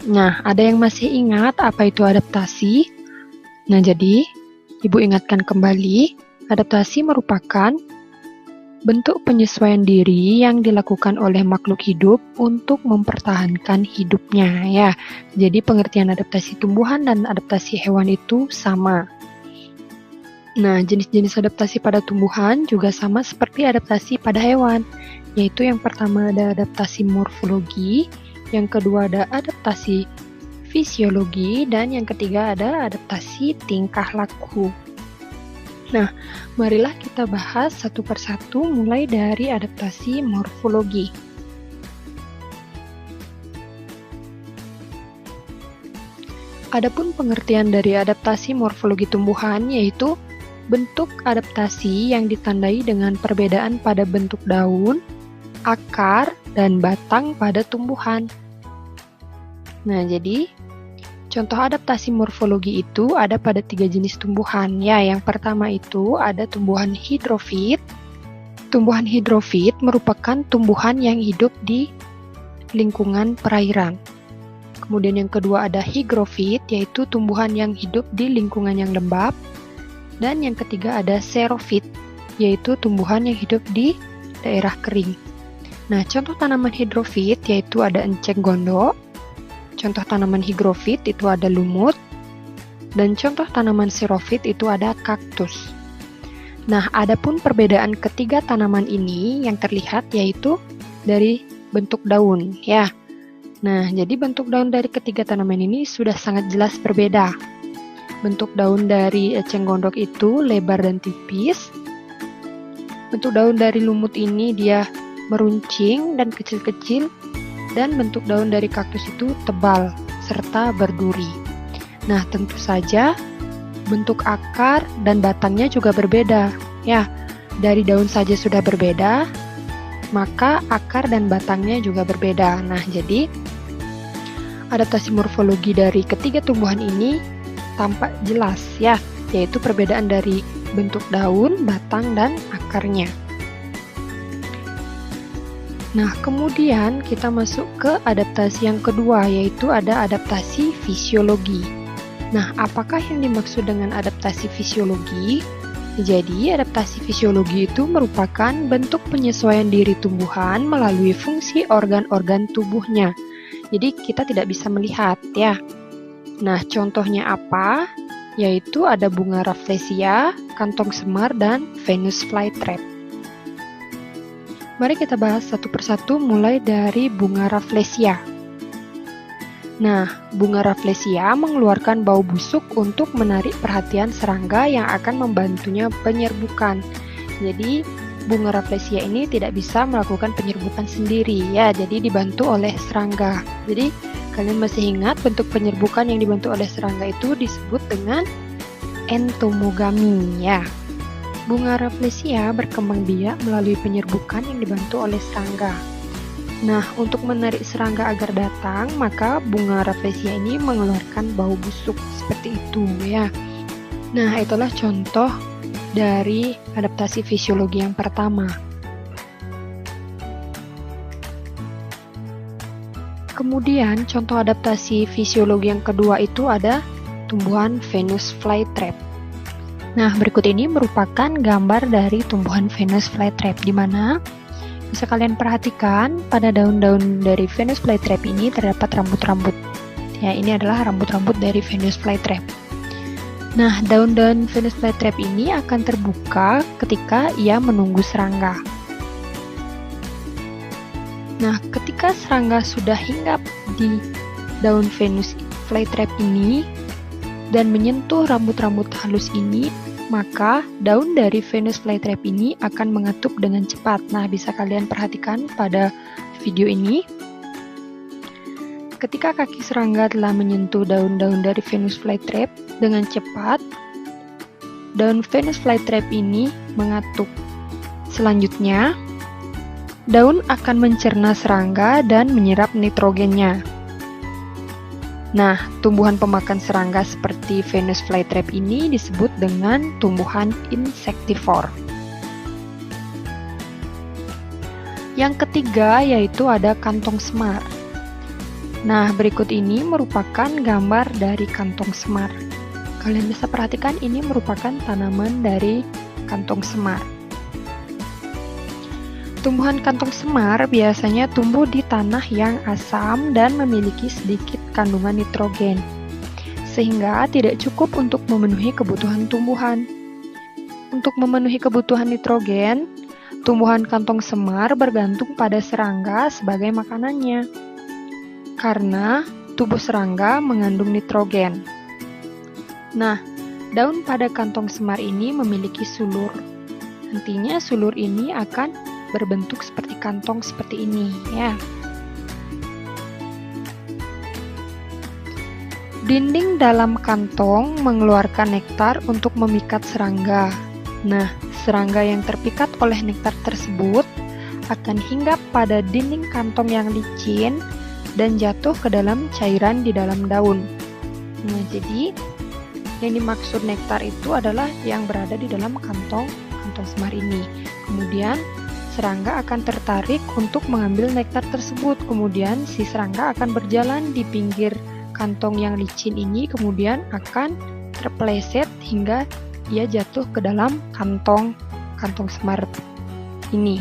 Nah, ada yang masih ingat apa itu adaptasi? Nah, jadi Ibu ingatkan kembali, adaptasi merupakan bentuk penyesuaian diri yang dilakukan oleh makhluk hidup untuk mempertahankan hidupnya, ya. Jadi pengertian adaptasi tumbuhan dan adaptasi hewan itu sama. Nah, jenis-jenis adaptasi pada tumbuhan juga sama seperti adaptasi pada hewan, yaitu yang pertama ada adaptasi morfologi, yang kedua ada adaptasi fisiologi, dan yang ketiga ada adaptasi tingkah laku. Nah, marilah kita bahas satu persatu mulai dari adaptasi morfologi. Adapun pengertian dari adaptasi morfologi tumbuhan yaitu bentuk adaptasi yang ditandai dengan perbedaan pada bentuk daun, akar, dan batang pada tumbuhan. Nah, jadi contoh adaptasi morfologi itu ada pada 3 jenis tumbuhan. Ya, yang pertama itu ada tumbuhan hidrofit. Tumbuhan hidrofit merupakan tumbuhan yang hidup di lingkungan perairan. Kemudian yang kedua ada hygrofit, yaitu tumbuhan yang hidup di lingkungan yang lembab. Dan yang ketiga ada xerofit, yaitu tumbuhan yang hidup di daerah kering. Nah, contoh tanaman hidrofit yaitu ada enceng gondok. Contoh tanaman hygrofit itu ada lumut, dan contoh tanaman xerofit itu ada kaktus. Nah, adapun perbedaan ketiga tanaman ini yang terlihat yaitu dari bentuk daun, ya. Nah, jadi bentuk daun dari ketiga tanaman ini sudah sangat jelas berbeda. Bentuk daun dari enceng gondok itu lebar dan tipis. Bentuk daun dari lumut ini dia meruncing dan kecil-kecil. Dan bentuk daun dari kaktus itu tebal serta berduri. Nah, tentu saja bentuk akar dan batangnya juga berbeda. Ya, dari daun saja sudah berbeda, maka akar dan batangnya juga berbeda. Nah, jadi adaptasi morfologi dari ketiga tumbuhan ini tampak jelas, ya, yaitu perbedaan dari bentuk daun, batang, dan akarnya. Nah, kemudian kita masuk ke adaptasi yang kedua, yaitu ada adaptasi fisiologi. Nah, apakah yang dimaksud dengan adaptasi fisiologi? Jadi, adaptasi fisiologi itu merupakan bentuk penyesuaian diri tumbuhan melalui fungsi organ-organ tubuhnya. Jadi, kita tidak bisa melihat, ya. Nah, contohnya apa? Yaitu ada bunga rafflesia, kantong semar, dan Venus flytrap. Mari kita bahas satu persatu mulai dari bunga rafflesia. Nah, bunga rafflesia mengeluarkan bau busuk untuk menarik perhatian serangga yang akan membantunya penyerbukan. Jadi, bunga rafflesia ini tidak bisa melakukan penyerbukan sendiri, ya, jadi dibantu oleh serangga. Jadi, kalian masih ingat bentuk penyerbukan yang dibantu oleh serangga itu disebut dengan entomogami, ya. Bunga rafflesia berkembang biak melalui penyerbukan yang dibantu oleh serangga. Nah, untuk menarik serangga agar datang, maka bunga rafflesia ini mengeluarkan bau busuk seperti itu, ya. Nah, itulah contoh dari adaptasi fisiologi yang pertama. Kemudian, contoh adaptasi fisiologi yang kedua itu ada tumbuhan Venus flytrap. Nah, berikut ini merupakan gambar dari tumbuhan Venus flytrap, di mana bisa kalian perhatikan pada daun-daun dari Venus flytrap ini terdapat rambut-rambut. Ya, ini adalah rambut-rambut dari Venus flytrap. Nah, daun-daun Venus flytrap ini akan terbuka ketika ia menunggu serangga. Nah, ketika serangga sudah hinggap di daun Venus flytrap ini dan menyentuh rambut-rambut halus ini, maka daun dari Venus flytrap ini akan mengetuk dengan cepat. Nah, bisa kalian perhatikan pada video ini. Ketika kaki serangga telah menyentuh daun-daun dari Venus flytrap dengan cepat, daun Venus flytrap ini mengatuk. Selanjutnya, daun akan mencerna serangga dan menyerap nitrogennya. Nah, tumbuhan pemakan serangga seperti Venus flytrap ini disebut dengan tumbuhan insektivor. Yang ketiga yaitu ada kantong semar. Nah, berikut ini merupakan gambar dari kantong semar. Kalian bisa perhatikan ini merupakan tanaman dari kantong semar. Tumbuhan kantong semar biasanya tumbuh di tanah yang asam dan memiliki sedikit kandungan nitrogen, sehingga tidak cukup untuk memenuhi kebutuhan tumbuhan. Untuk memenuhi kebutuhan nitrogen, tumbuhan kantong semar bergantung pada serangga sebagai makanannya, karena tubuh serangga mengandung nitrogen. Nah, daun pada kantong semar ini memiliki sulur. Nantinya sulur ini akan berbentuk seperti kantong seperti ini, ya. Dinding dalam kantong mengeluarkan nektar untuk memikat serangga. Nah, serangga yang terpikat oleh nektar tersebut akan hinggap pada dinding kantong yang licin dan jatuh ke dalam cairan di dalam daun. Nah, jadi yang dimaksud nektar itu adalah yang berada di dalam kantong semar ini. Kemudian serangga akan tertarik untuk mengambil nektar tersebut. Kemudian si serangga akan berjalan di pinggir kantong yang licin ini, kemudian akan terpeleset hingga ia jatuh ke dalam kantong semar ini.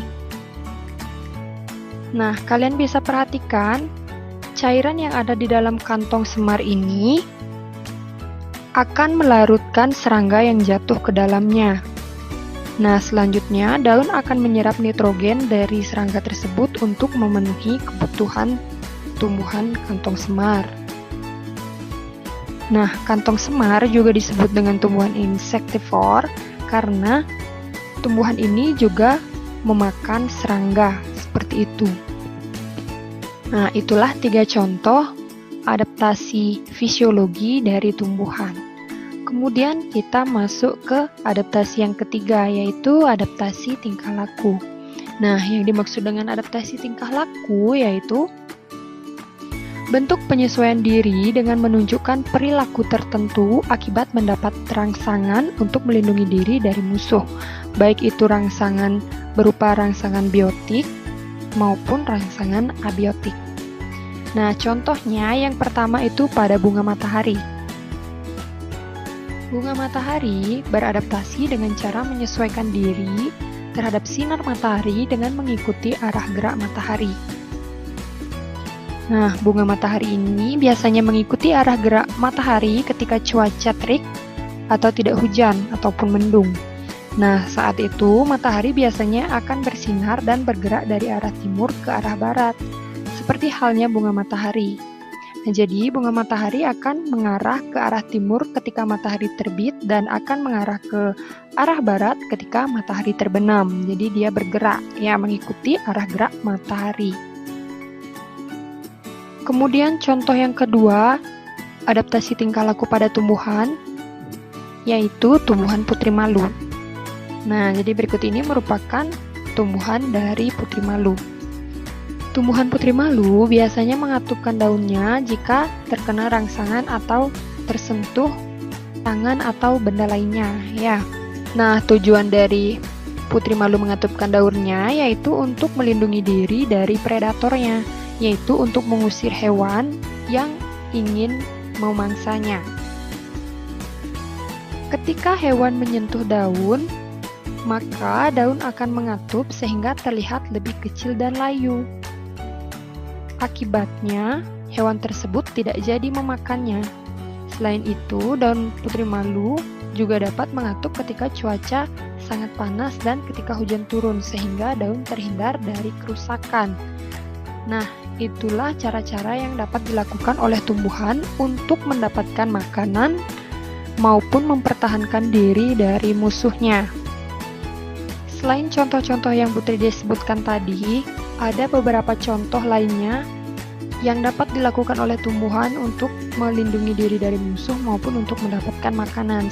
Nah, kalian bisa perhatikan cairan yang ada di dalam kantong semar ini akan melarutkan serangga yang jatuh ke dalamnya. Nah, selanjutnya daun akan menyerap nitrogen dari serangga tersebut untuk memenuhi kebutuhan tumbuhan kantong semar. Nah, kantong semar juga disebut dengan tumbuhan insektivor karena tumbuhan ini juga memakan serangga, seperti itu. Nah, itulah 3 contoh adaptasi fisiologi dari tumbuhan. Kemudian kita masuk ke adaptasi yang ketiga, yaitu adaptasi tingkah laku. Nah, yang dimaksud dengan adaptasi tingkah laku yaitu bentuk penyesuaian diri dengan menunjukkan perilaku tertentu akibat mendapat rangsangan untuk melindungi diri dari musuh, baik itu rangsangan berupa rangsangan biotik maupun rangsangan abiotik. Nah, contohnya yang pertama itu pada bunga matahari. Bunga matahari beradaptasi dengan cara menyesuaikan diri terhadap sinar matahari dengan mengikuti arah gerak matahari. Nah, bunga matahari ini biasanya mengikuti arah gerak matahari ketika cuaca terik atau tidak hujan ataupun mendung. Nah, saat itu matahari biasanya akan bersinar dan bergerak dari arah timur ke arah barat, seperti halnya bunga matahari. Nah, jadi bunga matahari akan mengarah ke arah timur ketika matahari terbit dan akan mengarah ke arah barat ketika matahari terbenam. Jadi dia bergerak, ya, mengikuti arah gerak matahari. Kemudian contoh yang kedua, adaptasi tingkah laku pada tumbuhan, yaitu tumbuhan putri malu. Nah, jadi berikut ini merupakan tumbuhan dari putri malu. Tumbuhan putri malu biasanya mengatupkan daunnya jika terkena rangsangan atau tersentuh tangan atau benda lainnya, ya. Nah, tujuan dari putri malu mengatupkan daunnya yaitu untuk melindungi diri dari predatornya, yaitu untuk mengusir hewan yang ingin memangsanya. Ketika hewan menyentuh daun, maka daun akan mengatup sehingga terlihat lebih kecil dan layu. Akibatnya, hewan tersebut tidak jadi memakannya. Selain itu, daun putri malu juga dapat mengatup ketika cuaca sangat panas dan ketika hujan turun, sehingga daun terhindar dari kerusakan. Nah, itulah cara-cara yang dapat dilakukan oleh tumbuhan untuk mendapatkan makanan maupun mempertahankan diri dari musuhnya. Selain contoh-contoh yang Putri disebutkan tadi, ada beberapa contoh lainnya yang dapat dilakukan oleh tumbuhan untuk melindungi diri dari musuh maupun untuk mendapatkan makanan.